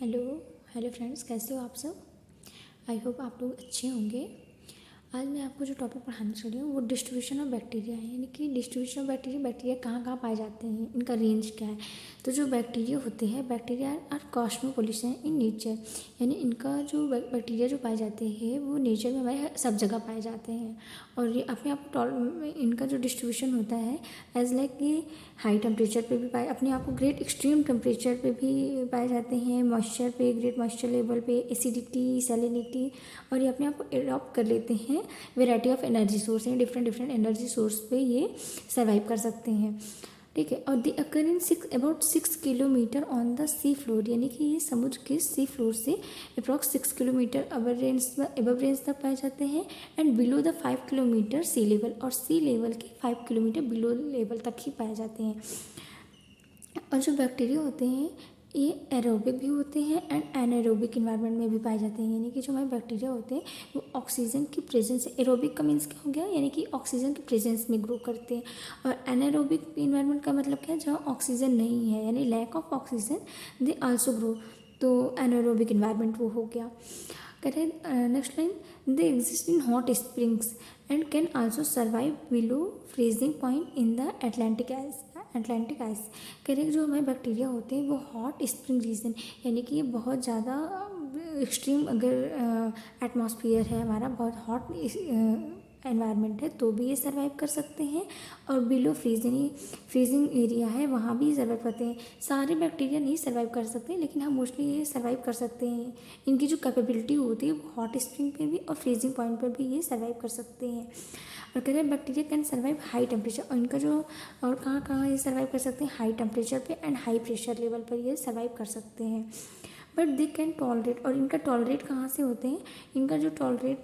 Hello hello friends, कैसे हो आप सब। आई होप आप लोग अच्छे होंगे। आज मैं आपको जो टॉपिक पढ़ाने चली हूँ वो डिस्ट्रीब्यूशन ऑफ बैक्टीरिया है, यानी कि डिस्ट्रीब्यूशन ऑफ बैक्टीरिया कहाँ कहाँ पाए जाते हैं, इनका रेंज क्या है। तो जो बैक्टीरिया होते हैं, bacteria are cosmopolitan in nature, यानी इनका जो बैक्टीरिया जो पाए जाते हैं वो नेचर में हमारे सब जगह पाए जाते हैं। और ये अपने आप इनका जो डिस्ट्रीब्यूशन होता है एज लाइक ये हाई टेम्परेचर पे भी पाए, अपने आप को ग्रेट एक्सट्रीम टेम्परेचर पे भी पाए जाते हैं, मॉइस्चर पे, ग्रेट मॉइस्चर लेवल पे, एसिडिटी, सैलिनिटी, और ये अपने आप को एडॉप्ट कर लेते हैं वेराइटी ऑफ एनर्जी सोर्स हैं, डिफरेंट डिफरेंट एनर्जी सोर्स पे ये सर्वाइव कर सकते हैं। ठीक है। और they occur in about 6 kilometre on the sea floor, यानी कि ये समुद्र के सी फ्लोर से अप्रॉक्स 6 किलोमीटर अबव रेंज तक पाए जाते हैं, and below the 5 kilometre C level, और सी लेवल के 5 किलोमीटर बिलो लेवल तक ही पाए जाते हैं। और जो बैक्टीरिया होते हैं ये एरोबिक भी होते हैं एंड एनारोबिक इन्वायरमेंट में भी पाए जाते हैं, यानी कि जो हमारे बैक्टीरिया होते हैं वो ऑक्सीजन की प्रेजेंस, एरोबिक का मीन्स क्या हो गया, यानी कि ऑक्सीजन की प्रेजेंस में ग्रो करते हैं। और एनारोबिक इन्वायरमेंट का मतलब क्या है, जहाँ ऑक्सीजन नहीं है, यानी lack of oxygen they also grow, तो एनारोबिक इन्वायरमेंट वो हो गया। करें next line, they exist in hot springs and can also survive below freezing point in the Atlantic ice. करें जो हमारे बैक्टीरिया होते हैं वो हॉट स्प्रिंग रीजन, यानी कि ये बहुत ज़्यादा एक्सट्रीम अगर एटमॉस्फेयर है हमारा, बहुत हॉट एनवायरनमेंट है तो भी ये सर्वाइव कर सकते हैं, और बिलो फ्रीजिंग एरिया है वहाँ भी सर्वाइव करते हैं। सारे बैक्टीरिया नहीं सर्वाइव कर सकते, लेकिन हम मोस्टली ये सर्वाइव कर सकते हैं। इनकी जो कैपेबिलिटी होती है वो हॉट स्प्रिंग पे भी और फ्रीजिंग पॉइंट पर भी ये सर्वाइव कर सकते हैं। और कहते हैं bacteria can survive high temperature, और इनका जो और कहाँ कहाँ ये सर्वाइव कर सकते हैं, हाई टेम्परेचर पे एंड हाई प्रेशर लेवल पर ये सर्वाइव कर सकते हैं। बट दे कैन टॉलरेट, और इनका टॉलरेट कहाँ से होते हैं, इनका जो टॉलरेट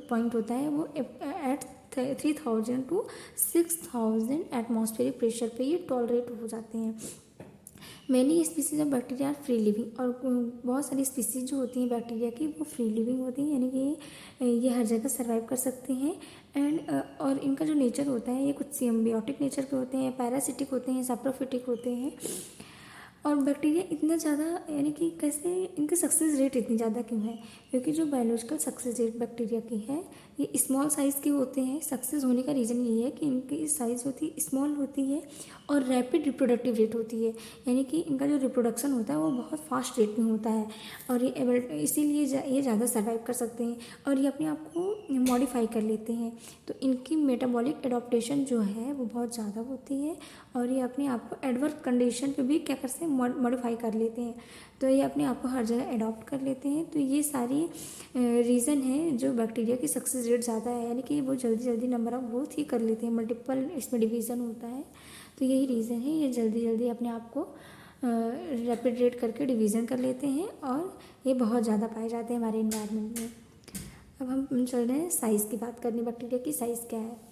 पॉइंट होता है वो एट 3000 to 6000 एटमॉस्फेरिक प्रेशर पे ये टॉलरेट हो जाते हैं। Many species of bacteria are free living, और बहुत सारी स्पीसीज जो होती हैं बैक्टीरिया की वो फ्री लिविंग होती हैं, यानी कि ये हर जगह सर्वाइव कर सकते हैं। एंड और इनका जो नेचर होता है ये कुछ सिम्बियोटिक नेचर के होते हैं, पैरासिटिक होते हैं, सैप्रोफिटिक होते हैं। और बैक्टीरिया इतना ज़्यादा, यानी कि कैसे इनकी सक्सेस रेट इतनी ज़्यादा क्यों है, क्योंकि जो बायोलॉजिकल सक्सेस रेट बैक्टीरिया की है ये स्मॉल साइज़ के होते हैं। सक्सेस होने का रीज़न ये है कि इनकी साइज़ होती है स्मॉल होती है और रैपिड रिप्रोडक्टिव रेट होती है, यानी कि इनका जो रिप्रोडक्शन होता है वो बहुत फास्ट रेट में होता है, और ये इसीलिए ये ज़्यादा सर्वाइव कर सकते हैं, और ये अपने आप को मॉडिफाई कर लेते हैं। तो इनकी मेटाबॉलिक एडॉप्टेशन जो है वो बहुत ज़्यादा होती है, और ये अपने आप को एडवर्स कंडीशन पे भी क्या कर सकते हैं, मॉडिफाई कर लेते हैं। तो ये अपने आप को हर जगह अडॉप्ट कर लेते हैं। तो ये सारी रीज़न है जो बैक्टीरिया की सक्सेस रेट ज़्यादा है, यानी कि वो जल्दी जल्दी नंबर ऑफ ग्रोथ ही कर लेते हैं, मल्टीपल इसमें डिवीज़न होता है। तो यही रीज़न है, ये जल्दी जल्दी अपने आप को रैपिड रेट करके डिवीज़न कर लेते हैं, और ये बहुत ज़्यादा पाए जाते हैं हमारे इन्वायरमेंट में। अब हम चल रहे हैं साइज़ की बात करने, बैक्टीरिया की साइज़ क्या है।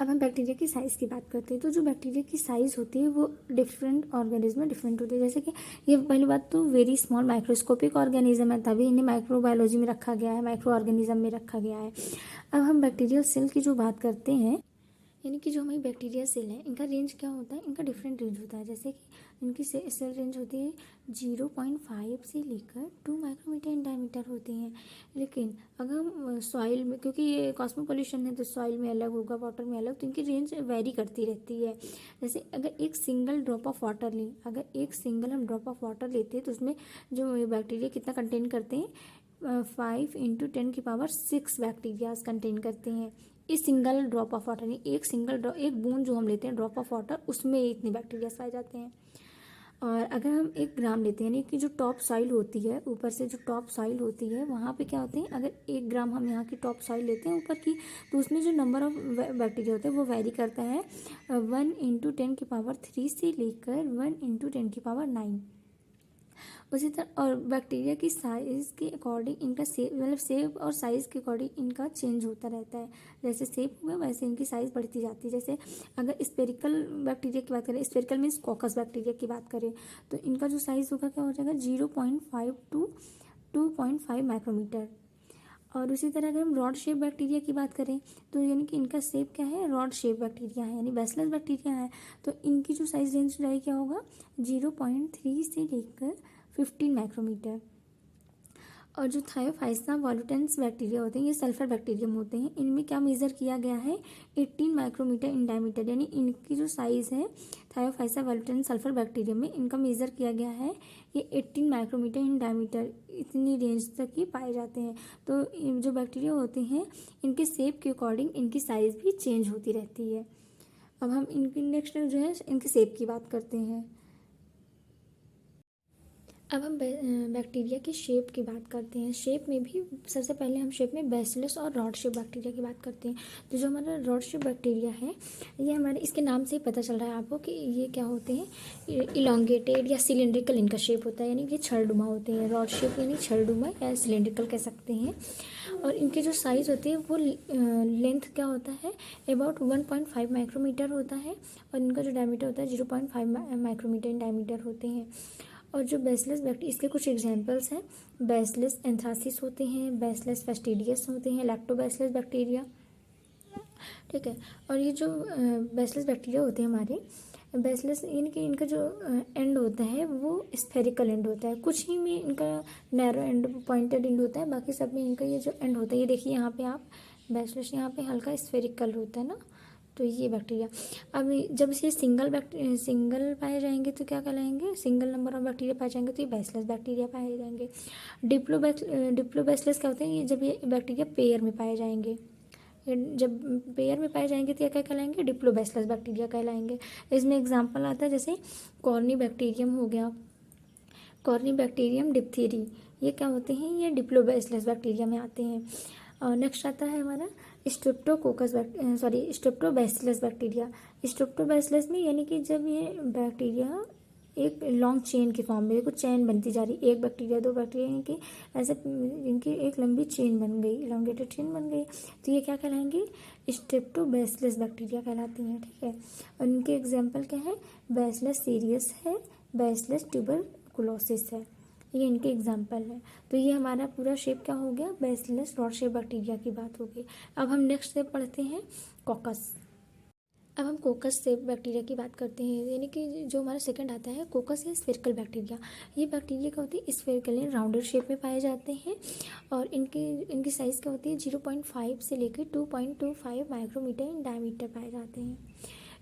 अब हम बैक्टीरिया की साइज़ की बात करते हैं। तो जो बैक्टीरिया की साइज़ होती है वो डिफरेंट ऑर्गेनिज्म में डिफरेंट होती है। जैसे कि ये पहली बात तो वेरी स्मॉल माइक्रोस्कोपिक ऑर्गेनिज्म है, तभी इन्हें माइक्रोबायोलॉजी में रखा गया है, माइक्रो ऑर्गेनिज्म में रखा गया है। अब हम बैक्टीरियल सेल की जो बात करते हैं, यानी कि जो हमारी बैक्टीरिया सेल है इनका रेंज क्या होता है, इनका डिफरेंट रेंज होता है। जैसे कि इनकी सेल रेंज होती है 0.5 से लेकर 2 माइक्रोमीटर इन डायमीटर होती हैं। लेकिन अगर हम सॉइल में, क्योंकि ये कॉस्मोपोलिशन है तो सॉइल में अलग होगा, वाटर में अलग, तो इनकी रेंज वेरी करती रहती है। जैसे अगर एक सिंगल ड्रॉप ऑफ वाटर लें, अगर एक सिंगल हम ड्रॉप ऑफ वाटर लेते हैं तो उसमें जो बैक्टीरिया कितना कंटेन करते हैं, 5 × 10⁶ बैक्टीरियाज कंटेन करते हैं इस सिंगल ड्रॉप ऑफ वाटर में। एक बूंद जो हम लेते हैं ड्रॉप ऑफ वाटर, उसमें इतने बैक्टीरिया पाए जाते हैं। और अगर हम 1 ग्राम लेते हैं, यानी कि जो टॉप सॉइल होती है, ऊपर से जो टॉप सॉइल होती है वहाँ पे क्या होते हैं, अगर 1 ग्राम हम यहाँ की टॉप सॉइल लेते हैं ऊपर की, तो उसमें जो नंबर ऑफ बैक्टीरिया होते हैं वो वेरी करता है 1 × 10⁻³ से लेकर 1 × 10⁹ उसी तरह। और बैक्टीरिया की साइज़ के अकॉर्डिंग इनका शेप और साइज़ के अकॉर्डिंग इनका चेंज होता रहता है। जैसे शेप हुआ वैसे इनकी साइज़ बढ़ती जाती है। जैसे अगर स्पेरिकल बैक्टीरिया की बात करें, स्पेरिकल मीन्स कॉकस बैक्टीरिया की बात करें, तो इनका जो साइज़ होगा क्या हो जाएगा 0.5 to 2.5 माइक्रोमीटर। और उसी तरह अगर हम रॉड शेप बैक्टीरिया की बात करें तो यानी कि इनका शेप क्या है, रॉड शेप बैक्टीरिया है, यानी बैसिलस बैक्टीरिया है। तो इनकी जो साइज रेंज रहेगी क्या होगा, 0.3 से लेकर 15 माइक्रोमीटर। और जो थायोफाइसा वॉल्यूटेंस बैक्टीरिया होते हैं ये सल्फर बैक्टीरियम होते हैं। इनमें क्या मेज़र किया गया है, 18 माइक्रोमीटर इन डायमीटर, यानी इनकी जो साइज़ है थायोफाइसा वॉल्यूटेंस सल्फर बैक्टीरियम में इनका मेज़र किया गया है ये 18 माइक्रोमीटर इन डायमीटर, इतनी रेंज तक ही पाए जाते हैं। तो जो बैक्टीरिया होते हैं इनके शेप के अकॉर्डिंग इनकी साइज़ भी चेंज होती रहती है। अब हम इनकी नेक्स्ट जो है इनके शेप की बात करते हैं। अब हम बैक्टीरिया की शेप की बात करते हैं। शेप में भी सबसे पहले हम शेप में बैसिलस और रॉड शेप बैक्टीरिया की बात करते हैं। तो जो हमारा रॉड शेप बैक्टीरिया है ये हमारे इसके नाम से ही पता चल रहा है आपको कि ये क्या होते हैं, इलोंगेटेड या सिलेंड्रिकल इनका शेप होता है, यानी कि छड़नुमा होते हैं। रॉड शेप यानी छड़नुमा या सिलेंड्रिकल कह सकते हैं। और इनके जो साइज़ होती है वो लेंथ क्या होता है, अबाउट 1.5 माइक्रोमीटर होता है। और इनका जो डायमीटर होता है 0.5 माइक्रोमीटर इन डायमीटर होते हैं। और जो बैसिलस बैक्टीरिया, इसके कुछ एग्जांपल्स हैं, बैसिलस एंथ्रासिस होते हैं, बैसिलस फेस्टिडियस होते हैं, लैक्टोबैसिलस बैक्टीरिया, ठीक है। और ये जो बैसिलस बैक्टीरिया होते हैं हमारे, बैसिलस यानी कि इनका जो एंड होता है वो स्फेरिकल एंड होता है। कुछ ही में इनका नैरो एंड पॉइंटेड एंड होता है, बाकी सब में इनका ये जो एंड होता है, ये देखिए यहाँ पे आप बैसिलस यहाँ पे हल्का स्फेरिकल होता है ना, तो ये बैक्टीरिया। अब जब इसे सिंगल पाए जाएंगे तो क्या कहलाएंगे, सिंगल नंबर ऑफ बैक्टीरिया पाए जाएंगे तो ये बैसिलस बैक्टीरिया पाए जाएंगे। डिप्लोबैसिलस क्या होते हैं, ये जब ये बैक्टीरिया पेयर में पाए जाएंगे, जब पेयर में पाए जाएंगे तो क्या कहलाएंगे, डिप्लोबैसिलस बैक्टीरिया कहलाएंगे। इसमें एग्जांपल आता है जैसे कॉर्नी बैक्टीरियम हो गया, कॉर्नी बैक्टीरियम डिप्थीरी, ये क्या होते हैं, ये डिप्लोबैसिलस बैक्टीरिया में आते हैं। और नेक्स्ट आता है हमारा स्ट्रेप्टोबैसिलस बैक्टीरिया। स्ट्रेप्टोबैसिलस में यानी कि जब ये बैक्टीरिया एक लॉन्ग चेन के फॉर्म में, कुछ चेन बनती जा रही, एक बैक्टीरिया दो बैक्टीरिया, यानी कि ऐसे इनकी एक लंबी चेन बन गई, इलॉन्गेटेड चेन बन गई, तो ये क्या कहलाएंगे, स्ट्रेप्टोबैसिलस बैक्टीरिया कहलाती हैं, ठीक है। और इनके एग्जाम्पल क्या है, बैसिलस सीरियस है, बैसिलस ट्यूबरकुलोसिस है, ये इनके एग्जाम्पल है। तो ये हमारा पूरा शेप क्या हो गया, बैसिलस रॉड शेप बैक्टीरिया की बात हो गई। अब हम नेक्स्ट से पढ़ते हैं कॉकस। अब हम कोकस शेप बैक्टीरिया की बात करते हैं, यानी कि जो हमारा सेकंड आता है कोकस या स्फेरिकल बैक्टीरिया। ये बैक्टीरिया क्या होती है, स्फेरिकल यानी राउंडेड शेप में पाए जाते हैं। और इनकी साइज़ क्या होती है, 0.5 से लेकर 2.25 माइक्रोमीटर इन डायमीटर पाए जाते हैं।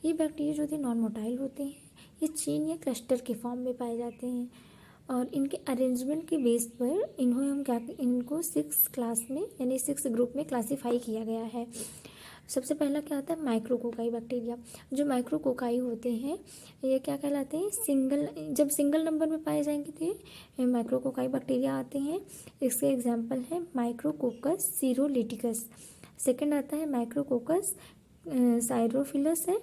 ये बैक्टीरिया जो होते हैं नॉन मोटाइल होते हैं, ये चेन या क्लस्टर के फॉर्म में पाए जाते हैं। और इनके अरेंजमेंट के बेस पर इनको 6 क्लास में यानी 6 ग्रुप में क्लासीफाई किया गया है। सबसे पहला क्या आता है, माइक्रोकोकाई बैक्टीरिया। जो माइक्रोकोकाई होते हैं ये क्या कहलाते हैं, जब सिंगल नंबर में पाए जाएंगे तो ये माइक्रोकोकाई बैक्टीरिया आते हैं। इसके एग्जांपल है माइक्रोकोकस सीरोलिटिकस। सेकंड आता है माइक्रोकोकस साइरोफिलस है,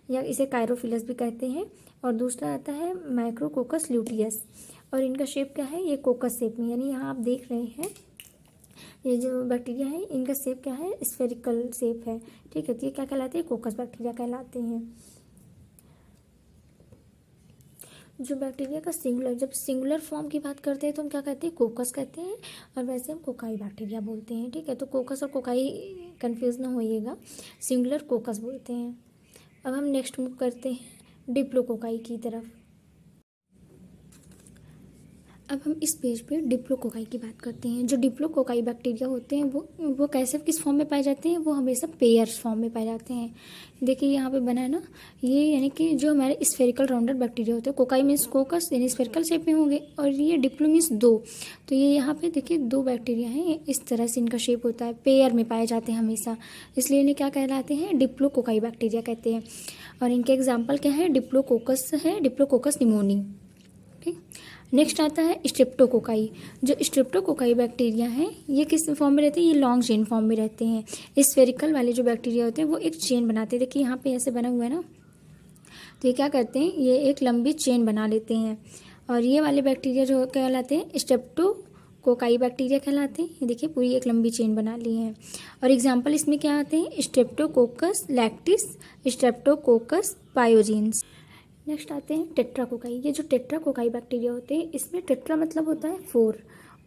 या इसे कायरोफिलस भी कहते हैं। और दूसरा आता है माइक्रोकोकस ल्यूटियस, और इनका शेप क्या है, ये कोकस शेप में, यानी यहाँ आप देख रहे हैं ये जो बैक्टीरिया है इनका शेप क्या है, स्फेरिकल शेप है, ठीक है। तो ये क्या कहलाते हैं, कोकस बैक्टीरिया कहलाते हैं। जो बैक्टीरिया का जब सिंगुलर फॉर्म की बात करते हैं तो हम क्या कहते हैं, कोकस कहते हैं, और वैसे हम कोकाई बैक्टीरिया बोलते हैं, ठीक है। तो कोकस और कोकाई कंफ्यूज ना होइएगा, सिंगुलर कोकस बोलते हैं। अब हम नेक्स्ट मूव करते हैं डिप्लोकोकाई की तरफ। अब हम इस पेज पे डिप्लोकोकाई की बात करते हैं। जो डिप्लोकोकाई बैक्टीरिया होते हैं वो कैसे किस फॉर्म में पाए जाते हैं, वो हमेशा पेयर्स फॉर्म में पाए जाते हैं। देखिए यहाँ पे बना है ना, ये यानी कि जो हमारे स्फेरिकल राउंडेड बैक्टीरिया होते हैं, कोकाई मीन्स कोकस यानी स्फेरिकल शेप में होंगे, और ये डिप्लो मीन्स 2। तो ये यहाँ पे देखिए 2 बैक्टीरिया हैं, इस तरह से इनका शेप होता है, पेयर में पाए जाते हैं हमेशा, इसलिए इन्हें क्या कहलाते हैं, डिप्लोकोकाई बैक्टीरिया कहते हैं। और इनके एग्जाम्पल क्या है, डिप्लोकोकस है, डिप्लोकोकस निमोनी, ठीक। नेक्स्ट आता है स्ट्रेप्टोकोकाई। जो स्ट्रेप्टोकोकाई बैक्टीरिया हैं ये किस फॉर्म में रहते हैं, ये लॉन्ग चेन फॉर्म में रहते हैं। स्फेरिकल वाले जो बैक्टीरिया होते हैं वो एक चेन बनाते हैं, देखिए यहाँ पे ऐसे बना हुआ है ना, तो ये क्या करते हैं, ये एक लंबी चेन बना लेते हैं। और ये वाले बैक्टीरिया जो कहलाते हैं स्ट्रेप्टोकोकाई बैक्टीरिया कहलाते हैं। ये देखिए पूरी एक लंबी चेन बना ली है। और एग्जाम्पल इसमें क्या आते हैं, Streptococcus lactis, Streptococcus pyogenes. Next आते हैं टेट्राकोकाई। ये जो टेट्राकोकाई बैक्टीरिया होते हैं इसमें टेट्रा मतलब होता है 4,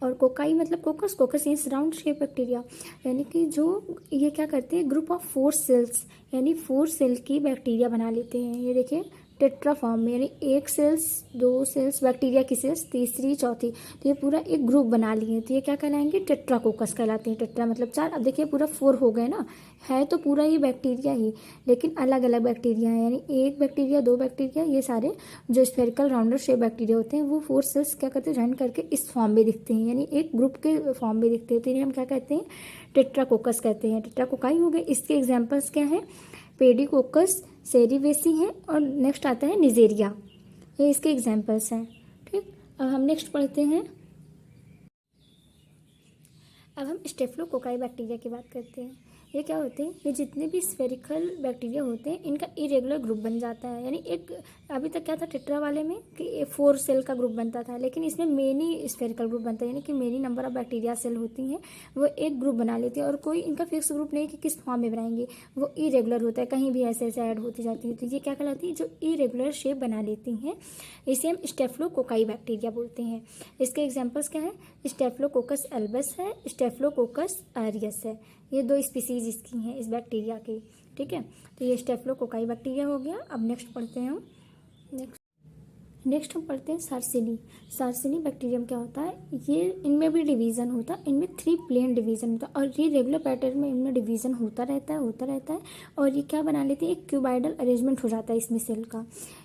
और कोकाई मतलब कोकस, कोकस इज राउंड शेप बैक्टीरिया, यानी कि जो ये क्या करते हैं, ग्रुप ऑफ 4 सेल्स यानी 4 सेल की बैक्टीरिया बना लेते हैं। ये देखिए टेट्रा फॉर्म में, यानी 1 सेल्स 2 सेल्स बैक्टीरिया की सेल्स, तीसरी चौथी, तो ये पूरा एक ग्रुप बना लिए, तो ये क्या कहलाएंगे, टेट्राकोकस कहलाते हैं। टेट्रा मतलब 4, अब देखिए पूरा 4 हो गए ना, है तो पूरा ये बैक्टीरिया ही, लेकिन अलग अलग बैक्टीरिया है, यानी 1 बैक्टीरिया 2 बैक्टीरिया, ये सारे जो स्फेरिकल राउंडर शेप बैक्टीरिया होते हैं वो 4 सेल्स क्या करते हैं, जॉइन करके इस फॉर्म में दिखते हैं, यानी एक ग्रुप के फॉर्म में दिखते हैं, तो इन्हें हम क्या कहते हैं, टेट्राकोकस कहते हैं। टेट्राकोकाई हो गए। इसके एग्जाम्पल्स क्या हैं, पेडिकोकस, सेरिवेसी हैं, और नेक्स्ट आता है निजेरिया, ये इसके एग्जाम्पल्स हैं। ठीक, अब हम नेक्स्ट पढ़ते हैं। अब हम स्टेफ्लोकोकाई बैक्टीरिया की बात करते हैं। ये क्या होते हैं, ये जितने भी स्फेरिकल बैक्टीरिया होते हैं इनका इरेगुलर ग्रुप बन जाता है, यानी एक अभी तक क्या था टेट्रा वाले में कि 4 सेल का ग्रुप बनता था, लेकिन इसमें मेनी स्फेरिकल ग्रुप बनता है, यानी कि many number of bacteria cell होती हैं, वो एक ग्रुप बना लेती है, और कोई इनका फिक्स ग्रुप नहीं कि किस फॉर्म में बनाएंगे, वो इरेगुलर होता है, कहीं भी ऐसे ऐसे ऐड होती जाती है, तो ये क्या कहलाती है, जो इरेगुलर शेप बना लेती हैं, इसे हम स्टेफ्लोकोकाई बैक्टीरिया बोलते हैं। इसके एग्जाम्पल्स क्या है, स्टेफ्लोकोकस एल्बस है, स्टेफ्लोकोकस ऑरियस है, ये 2 स्पीसीज इसकी हैं इस बैक्टीरिया की। ठीक है, तो ये स्टेफ्लोकोकाई बैक्टीरिया हो गया। अब नेक्स्ट पढ़ते हैं हम। नेक्स्ट हम पढ़ते हैं सार्सिनी। सार्सिनी बैक्टीरियम क्या होता है, ये इनमें भी डिवीज़न होता है, इनमें 3 प्लेन डिवीज़न होता है, और ये रेगुलर पैटर्न में इनमें डिवीज़न होता रहता है, और ये क्या बना लेते हैं, एक क्यूबाइडल अरेंजमेंट हो जाता है इसमें सेल का,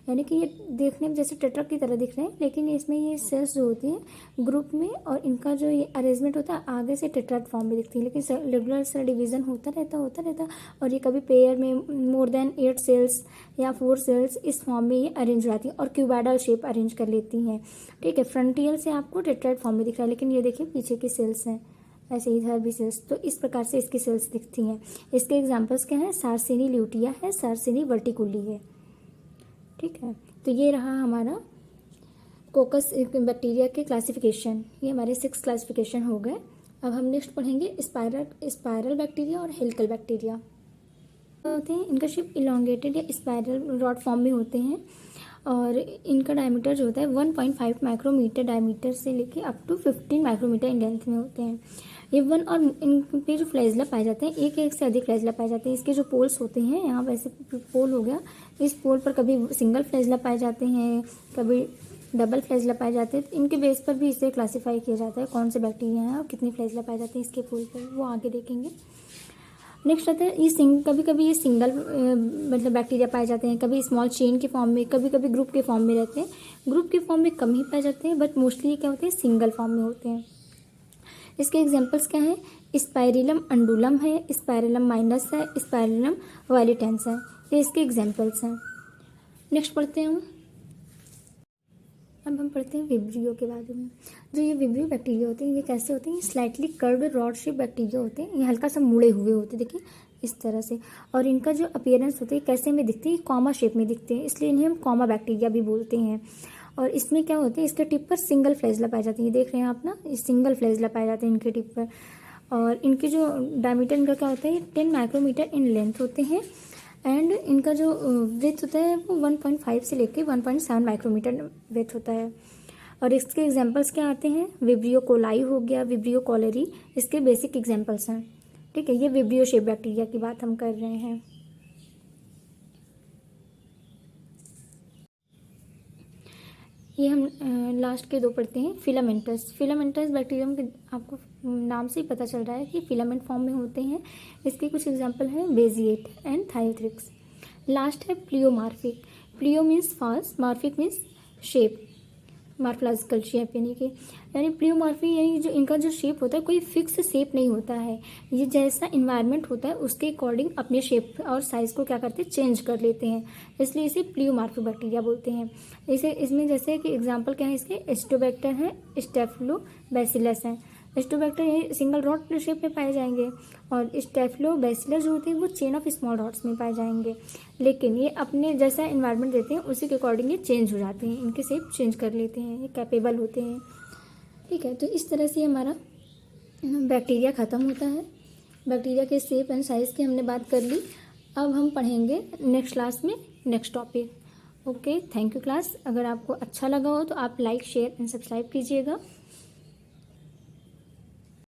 यानी कि ये देखने में जैसे टेट्रा की तरह दिख रहे हैं, लेकिन इसमें ये सेल्स जो होती हैं ग्रुप में, और इनका जो ये अरेंजमेंट होता है आगे से टेट्रा फॉर्म में दिखती है, लेकिन रेगुलर सेल डिवीज़न होता रहता, और ये कभी पेयर में मोर देन 8 सेल्स या 4 सेल्स इस फॉर्म में ये अरेंज हो जाती हैं, और क्यूबाइडल शेप अरेंज कर लेती हैं। ठीक है, फ्रंटियल से आपको टेट्राइड फॉर्म में दिख रहा है, लेकिन ये देखिए पीछे की सेल्स हैं, ऐसे इधर भी सेल्स, तो इस प्रकार से इसकी सेल्स दिखती हैं। इसके एग्जांपल्स क्या हैं, सार्सिनी ल्यूटिया है, सार्सिनी वर्टिकुली है। ठीक है, तो ये रहा हमारा कोकस बैक्टीरिया के क्लासिफिकेशन, ये हमारे 6 क्लासिफिकेशन हो गए। अब हम नेक्स्ट पढ़ेंगे स्पायरल बैक्टीरिया और हेलिकल बैक्टीरिया होते हैं। इनका शेप इलोंगेटेड या स्पायरल रॉड फॉर्म में होते हैं, और इनका डायमीटर जो होता है 1.5 माइक्रोमीटर डायमीटर से लेके up to 15 micrometre in length में होते हैं। ये वन और इन पे जो फ्लैजला पाए जाते हैं, एक से अधिक फ्लैजला पाए जाते हैं। इसके जो पोल्स होते हैं, यहाँ वैसे पोल हो गया, इस पोल पर कभी सिंगल फ्लैजला पाए जाते हैं, कभी डबल फ्लैजला पाए जाते हैं। इनके बेस पर भी इसे क्लासीफाई किया जाता है कौन से बैक्टीरिया हैं और कितनी फ्लैजला पाए जाते हैं इसके पोल पर, वो आगे देखेंगे। नेक्स्ट आता है ये कभी कभी ये सिंगल मतलब बैक्टीरिया पाए जाते हैं, कभी स्मॉल चेन के फॉर्म में, कभी कभी ग्रुप के फॉर्म में रहते हैं। ग्रुप के फॉर्म में कम ही पाए जाते हैं, बट मोस्टली क्या होते हैं, सिंगल फॉर्म में होते हैं। इसके एग्जांपल्स क्या हैं, स्पाइरिलम अंडुलम है, स्पाइरिलम माइनस है, स्पाइरिलम वायलेटेंस है, ये इसके एग्जांपल्स हैं। नेक्स्ट पढ़ते हैं हम। अब हम पढ़ते हैं विब्रियो के बारे में। जो ये विब्रियो बैक्टीरिया होते हैं, ये कैसे होते हैं, ये slightly curved rod shape bacteria होते हैं। ये हल्का सा मुड़े हुए होते हैं, देखिए इस तरह से, और इनका जो अपीयरेंस होते हैं कैसे में दिखते हैं, कॉमा शेप में दिखते हैं, इसलिए इन्हें हम कॉमा बैक्टीरिया भी बोलते हैं। और इसमें क्या होते हैं, इसके टिप पर सिंगल फ्लैजला पाए जाते हैं, ये देख रहे हैं आप ना, ये सिंगल फ्लैजला पाए जाते हैं इनके टिप पर। और इनके जो डायमीटर इनका क्या होता है, 10 माइक्रोमीटर इन लेंथ होते हैं, एंड इनका जो विड्थ होता है वो 1.5 से लेके 1.7 माइक्रोमीटर विड्थ होता है। और इसके एग्जांपल्स क्या आते हैं, विब्रियो कोलाई हो गया, विब्रियो कॉलेरी, इसके बेसिक एग्जांपल्स हैं। ठीक है, ये विब्रियो शेप बैक्टीरिया की बात हम कर रहे हैं। ये हम लास्ट के 2 पढ़ते हैं, फिलामेंटस। फिलामेंटस बैक्टीरियम के आपको नाम से ही पता चल रहा है कि फिलामेंट फॉर्म में होते हैं। इसके कुछ एग्जांपल हैं, बेजिएट एंड थायोथ्रिक्स। लास्ट है pleomorphic. Pleo means fast, morphic means shape, morphological shape, यानी प्लियोमार्फी यानी जो इनका जो शेप होता है कोई फिक्स शेप नहीं होता है, ये जैसा इन्वायरमेंट होता है उसके अकॉर्डिंग अपने शेप और साइज़ को क्या करते हैं, चेंज कर लेते हैं, इसलिए इसे प्लियोमार्फिक बैक्टीरिया बोलते हैं। इसमें जैसे कि एग्जांपल क्या है इसके, एस्टोबैक्टर है, स्टेफिलोबैसिलस है। एस्टोबैक्टर ये सिंगल रॉड शेप में पाए जाएंगे, और स्टेफिलोबैसिलस जो होते हैं वो चेन ऑफ स्मॉल रॉड्स में पाए जाएंगे, लेकिन ये अपने जैसा इन्वायरमेंट देते हैं उसी के अकॉर्डिंग ये चेंज हो जाते हैं, इनके शेप चेंज कर लेते हैं, ये कैपेबल होते हैं। ठीक है, तो इस तरह से हमारा बैक्टीरिया ख़त्म होता है। बैक्टीरिया के शेप एंड साइज़ की हमने बात कर ली। अब हम पढ़ेंगे नेक्स्ट क्लास में next topic. Okay, thank you class. अगर आपको अच्छा लगा हो तो आप लाइक, शेयर एंड सब्सक्राइब कीजिएगा।